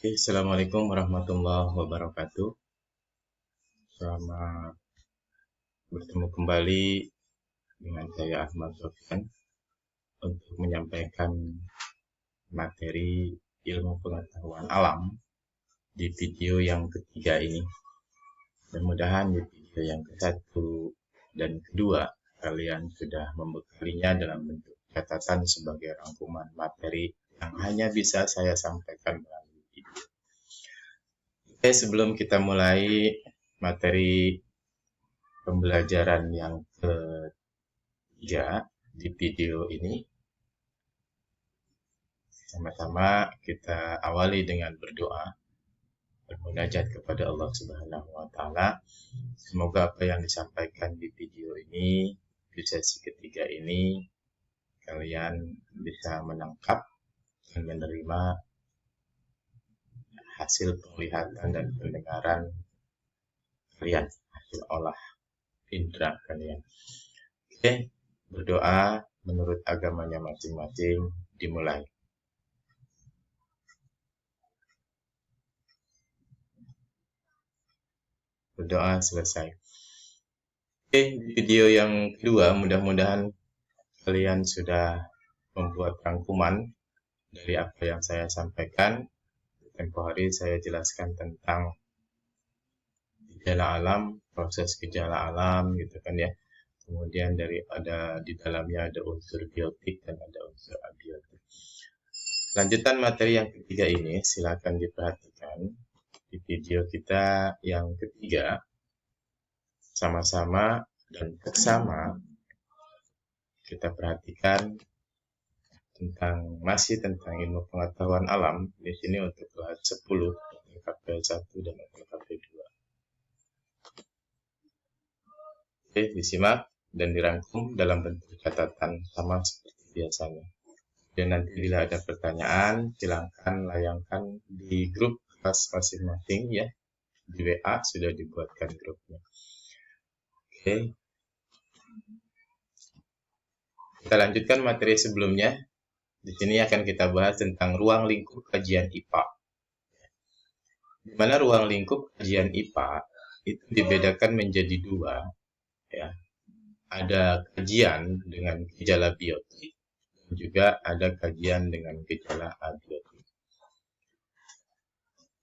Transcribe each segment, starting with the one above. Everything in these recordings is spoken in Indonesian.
Assalamualaikum warahmatullahi wabarakatuh. Selamat bertemu kembali dengan saya Ahmad Sofyan untuk menyampaikan materi ilmu pengetahuan alam di video yang ketiga ini. Mudah-mudahan di video yang ke-1 dan kedua kalian sudah membekalinya dalam bentuk catatan sebagai rangkuman materi yang hanya bisa saya sampaikan melalui video. Oke, sebelum kita mulai materi pembelajaran yang ketiga di video ini, sama-sama kita awali dengan berdoa, bermunajat kepada Allah Subhanahu wa Ta'ala. Semoga apa yang disampaikan di video ini, di sesi ketiga ini, kalian bisa menangkap dan menerima hasil penglihatan dan pendengaran kalian, hasil olah indera kalian. Oke, berdoa menurut agamanya masing-masing dimulai. Berdoa selesai. Oke, di video yang kedua mudah-mudahan kalian sudah membuat rangkuman dari apa yang saya sampaikan. Tempo hari saya jelaskan tentang gejala alam, proses gejala alam gitu kan ya. Kemudian di dalamnya ada unsur biotik dan ada unsur abiotik. Lanjutan materi yang ketiga ini silakan diperhatikan di video kita yang ketiga. Sama-sama dan bersama kita perhatikan masih tentang ilmu pengetahuan alam di sini untuk kelas 10, LKP 1 dan LKP 2. Oke, disimak dan dirangkum dalam bentuk catatan sama seperti biasanya. Dan nanti bila ada pertanyaan, silakan layangkan di grup kelas masing-masing ya. Di WA sudah dibuatkan grupnya. Oke. Kita lanjutkan materi sebelumnya. Di sini akan kita bahas tentang ruang lingkup kajian IPA. Di mana ruang lingkup kajian IPA itu dibedakan menjadi dua, ya. Ada kajian dengan gejala biotik, juga ada kajian dengan gejala abiotik.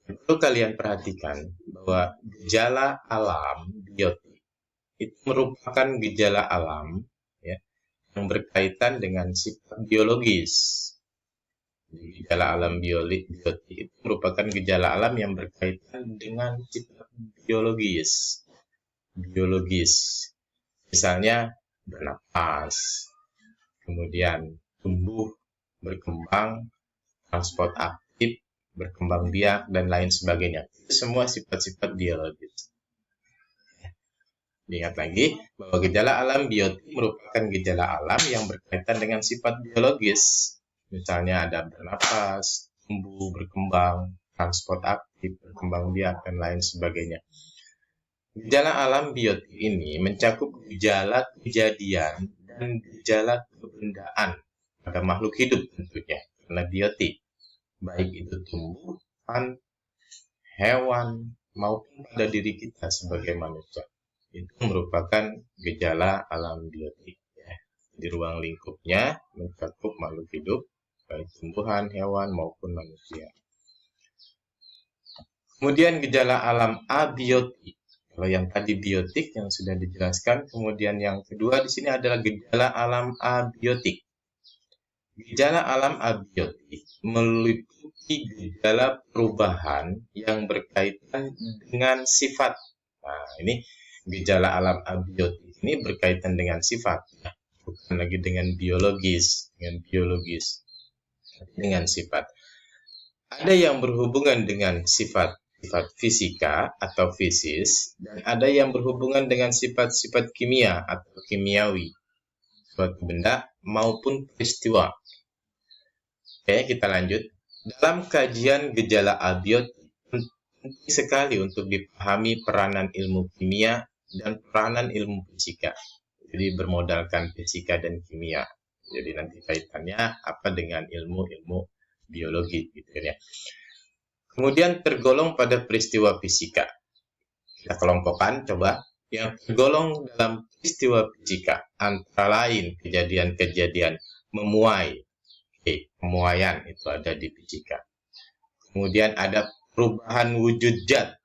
Perlu kalian perhatikan bahwa gejala alam biotik itu merupakan gejala alam ya, yang berkaitan dengan sifat biologis. Gejala alam biotik itu merupakan gejala alam yang berkaitan dengan sifat biologis. Misalnya bernapas, kemudian tumbuh, berkembang, transport aktif, berkembang biak, dan lain sebagainya. Itu semua sifat-sifat biologis. Ingat lagi bahwa gejala alam biotik merupakan gejala alam yang berkaitan dengan sifat biologis. Misalnya ada bernapas, tumbuh, berkembang, transport aktif, berkembang biak, dan lain sebagainya. Gejala alam biotik ini mencakup gejala kejadian dan gejala kebendaan pada makhluk hidup tentunya, karena biotik, baik itu tumbuhan, hewan, maupun pada diri kita sebagai manusia. Itu merupakan gejala alam biotik. Ya. Di ruang lingkupnya mencakup makhluk hidup, baik tumbuhan, hewan, maupun manusia. Kemudian gejala alam abiotik. Kalau yang tadi biotik yang sudah dijelaskan, kemudian yang kedua di sini adalah gejala alam abiotik. Gejala alam abiotik meliputi gejala perubahan yang berkaitan dengan sifat. Nah, ini gejala alam abiotik ini berkaitan dengan sifat, bukan lagi dengan biologis, dengan sifat. Ada yang berhubungan dengan sifat fisika atau fisis, dan ada yang berhubungan dengan sifat-sifat kimia atau kimiawi, suatu benda maupun peristiwa. Oke, kita lanjut. Dalam kajian gejala abiotik, penting sekali untuk dipahami peranan ilmu kimia dan peranan ilmu fisika. Jadi bermodalkan fisika dan kimia. Jadi nanti kaitannya apa dengan ilmu biologi gitu ya. Kemudian tergolong pada peristiwa fisika. Kita kelompokkan coba. Yang tergolong dalam peristiwa fisika antara lain kejadian-kejadian memuai. Pemuaian itu ada di fisika. Kemudian ada perubahan wujud zat.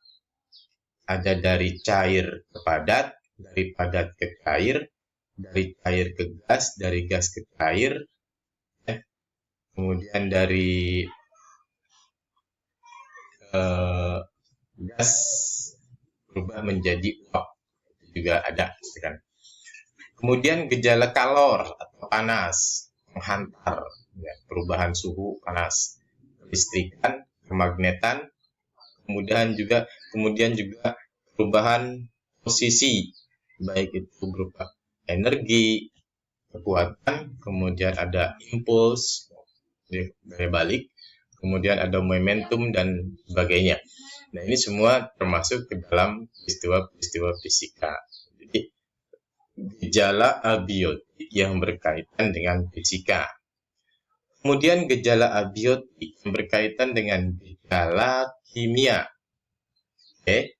Ada dari cair ke padat, dari padat ke cair, dari cair ke gas, dari gas ke cair. Kemudian dari gas berubah menjadi uap, juga ada, kan. Kemudian gejala kalor atau panas, menghantar, ya, perubahan suhu, panas, kelistrikan, kemagnetan, kemudian juga perubahan posisi, baik itu berupa energi, kekuatan, kemudian ada impuls, gaya balik, kemudian ada momentum dan sebagainya. Nah, ini semua termasuk ke dalam peristiwa-peristiwa fisika. Jadi, gejala abiotik yang berkaitan dengan fisika. Kemudian gejala abiotik yang berkaitan dengan gejala kimia. Oke.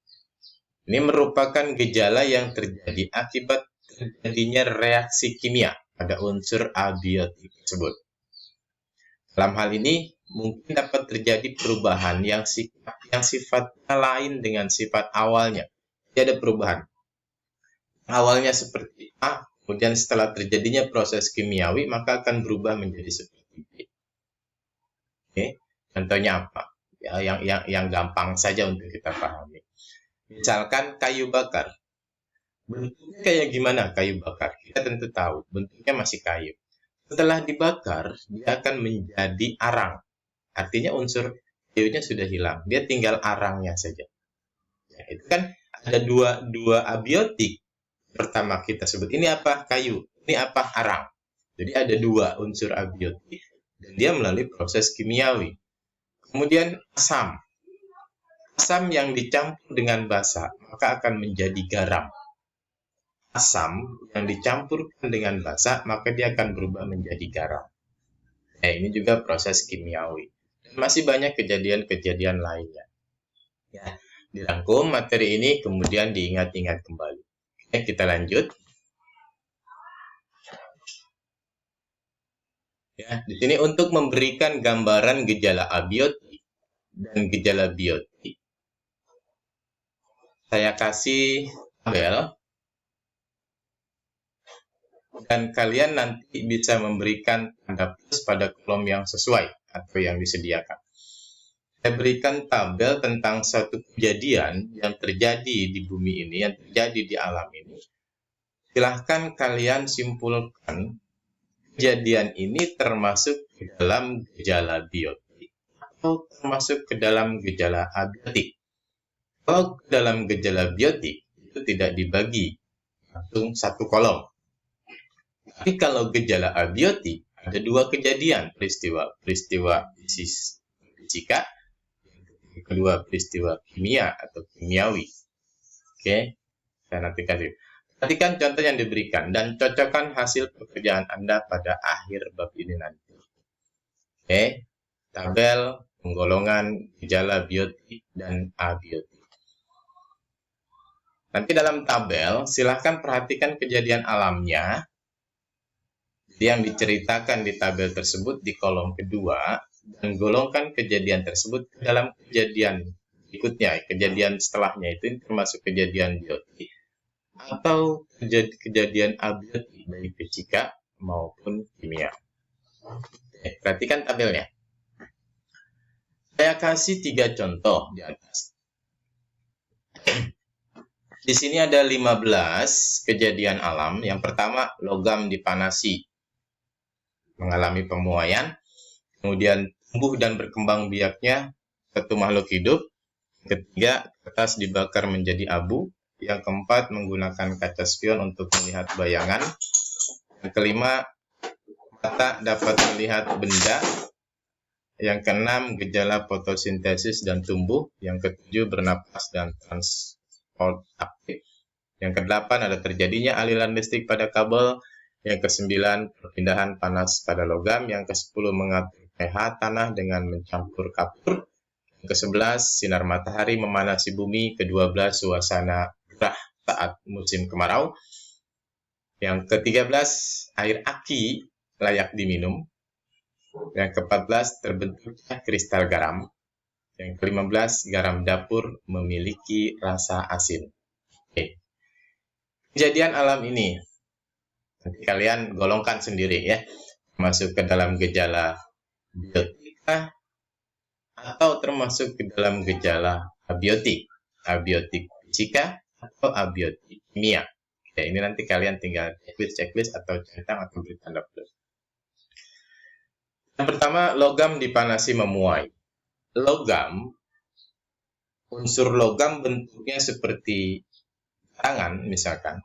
Ini merupakan gejala yang terjadi akibat terjadinya reaksi kimia pada unsur abiotik tersebut. Dalam hal ini, mungkin dapat terjadi perubahan yang sifatnya lain dengan sifat awalnya. Jadi ada perubahan. Awalnya seperti A, kemudian setelah terjadinya proses kimiawi, maka akan berubah menjadi seperti B. Oke, contohnya apa? Ya, yang gampang saja untuk kita pahami. Misalkan kayu bakar. Bentuknya kayak gimana kayu bakar? Kita tentu tahu, bentuknya masih kayu. Setelah dibakar, dia akan menjadi arang. Artinya unsur kayunya sudah hilang. Dia tinggal arangnya saja. Ya, itu kan ada dua abiotik. Pertama kita sebut, ini apa? Kayu. Ini apa? Arang. Jadi ada dua unsur abiotik. Dan dia melalui proses kimiawi. Kemudian asam. Asam yang dicampur dengan basa, maka akan menjadi garam. Asam yang dicampurkan dengan basa, maka dia akan berubah menjadi garam. Nah, ini juga proses kimiawi. Dan masih banyak kejadian-kejadian lainnya. Ya, dirangkum materi ini, kemudian diingat-ingat kembali. Oke, kita lanjut. Ya, di sini untuk memberikan gambaran gejala abiotik dan gejala biotik, saya kasih tabel. Dan kalian nanti bisa memberikan tanda plus pada kolom yang sesuai atau yang disediakan. Saya berikan tabel tentang satu kejadian yang terjadi di bumi ini, yang terjadi di alam ini. Silahkan kalian simpulkan kejadian ini termasuk ke dalam gejala biotik atau termasuk ke dalam gejala abiotik. Kalau ke dalam gejala biotik itu tidak dibagi langsung satu kolom. Tapi kalau gejala abiotik, ada dua kejadian, peristiwa fisika, yang kedua peristiwa kimia atau kimiawi. Oke, saya nanti kasih. Perhatikan contoh yang diberikan dan cocokkan hasil pekerjaan Anda pada akhir bab ini nanti. Oke, tabel penggolongan gejala biotik dan abiotik. Nanti dalam tabel, silahkan perhatikan kejadian alamnya. Yang diceritakan di tabel tersebut di kolom kedua, dan golongkan kejadian tersebut ke dalam kejadian berikutnya, kejadian setelahnya itu termasuk kejadian biotik atau kejadian abiotik baik fisika maupun kimia. Oke, perhatikan tabelnya. Saya kasih 3 contoh di atas. Di sini ada 15 kejadian alam. Yang pertama, logam dipanasi, mengalami pemuaian, kemudian tumbuh dan berkembang biaknya satu makhluk hidup. Ketiga, kertas dibakar menjadi abu. Yang keempat, menggunakan kaca spion untuk melihat bayangan. Yang kelima, mata dapat melihat benda. Yang keenam, gejala fotosintesis dan tumbuh. Yang ketujuh, bernapas dan transport aktif. Yang kedelapan, ada terjadinya aliran listrik pada kabel. Yang ke-9, perpindahan panas pada logam. Yang ke-10, mengatur pH tanah dengan mencampur kapur. Yang ke-11, sinar matahari memanasi bumi. Ke-12, suasana gerah saat musim kemarau. Yang ke-13, air aki layak diminum. Yang ke-14, terbentuknya kristal garam. Yang ke-15, garam dapur memiliki rasa asin. Oke. Kejadian alam ini, nanti kalian golongkan sendiri ya, masuk ke dalam gejala biotika atau termasuk ke dalam gejala abiotik, abiotik fisika atau abiotik kimia. Ya, ini nanti kalian tinggal checklist atau centang atau beri tanda plus. Yang pertama, logam dipanasi memuai. Logam, unsur logam bentuknya seperti tangan misalkan.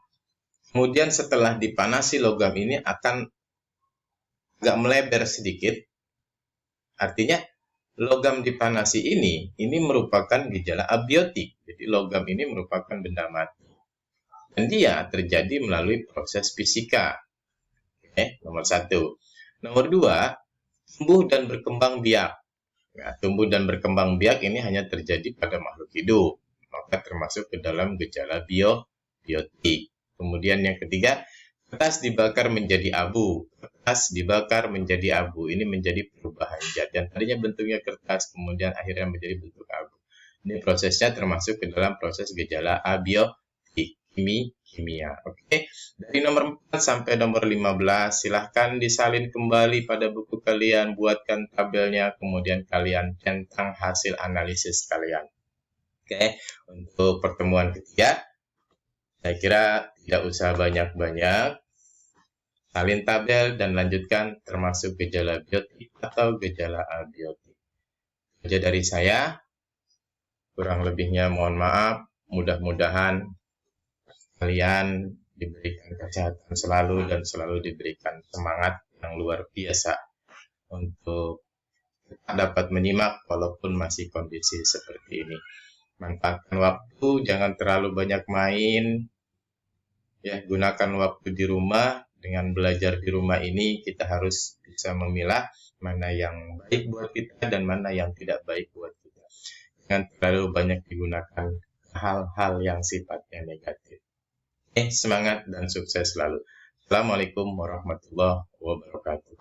Kemudian setelah dipanasi logam ini akan agak melebar sedikit. Artinya logam dipanasi ini merupakan gejala abiotik. Jadi logam ini merupakan benda mati. Dan dia terjadi melalui proses fisika. Oke, nomor 1. Nomor 2, tumbuh dan berkembang biak. Nah, tumbuh dan berkembang biak ini hanya terjadi pada makhluk hidup. Maka termasuk ke dalam gejala biotik. Kemudian yang ketiga, kertas dibakar menjadi abu. Kertas dibakar menjadi abu. Ini menjadi perubahan zat. Dan tadinya bentuknya kertas, kemudian akhirnya menjadi bentuk abu. Ini prosesnya termasuk ke dalam proses gejala abiotik, kimia. Oke. Dari nomor 4 sampai nomor 15, silahkan disalin kembali pada buku kalian, buatkan tabelnya, kemudian kalian centang hasil analisis kalian. Oke. Untuk pertemuan ketiga, saya kira tidak usah banyak-banyak. Salin tabel dan lanjutkan termasuk gejala biotik atau gejala abiotik. Saja dari saya, kurang lebihnya mohon maaf. Mudah-mudahan kalian diberikan kesehatan selalu dan selalu diberikan semangat yang luar biasa untuk dapat menyimak walaupun masih kondisi seperti ini. Manfaatkan waktu, jangan terlalu banyak main. Ya, gunakan waktu di rumah. Dengan belajar di rumah ini, kita harus bisa memilah mana yang baik buat kita dan mana yang tidak baik buat kita. Jangan terlalu banyak digunakan hal-hal yang sifatnya negatif. Semangat dan sukses selalu. Assalamualaikum warahmatullahi wabarakatuh.